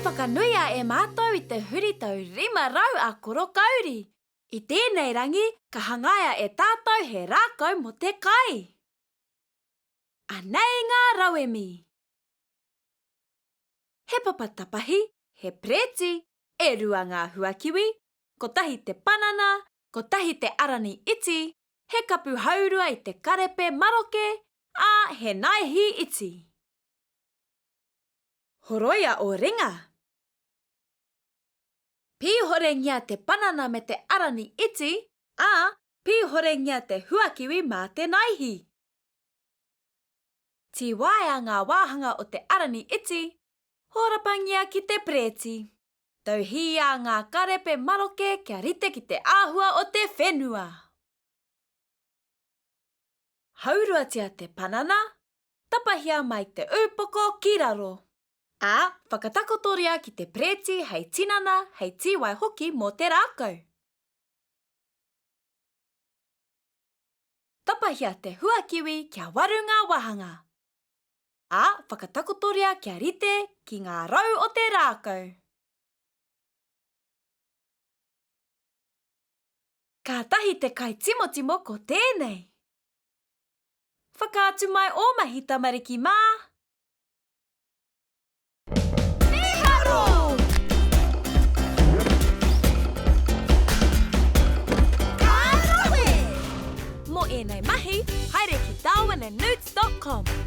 whakanuia e mātou I te huritau 500 a koro kauri. I tēnei rangi, ka hangaia e tātou he rākau mo te kai. Anei ngā rauemi. He papa tapahi, he preti, e rua ngā huakiwi, kotahi te panana, kotahi te arani iti, he kapu haurua I te karepe maroke, a he naihi iti. Horoia o ringa. Pīhore ngia te panana me te arani iti, a pīhore ngia te huakiwi mā te naihi. Ti waia ngā wāhanga o te arani iti, horapangia ki te preti. Tauhia ngā karepe maroke kia rite ki te āhua o te whenua. Hauruatia te panana, tapahia mai te upoko ki raro. A whakatakotoria ki te preti hei tinana hei tiwai hoki mo te rākau. Tapahia te huakiwi kia waru ngā wahanga. A whakatakotoria kia rite ki ngā rau o te rākau. Ka tahi te kai timotimo ko tēnei. Whakaatu mai o mahi tamariki mā. Mo enei mahi, haere ki darwinandnewts.com.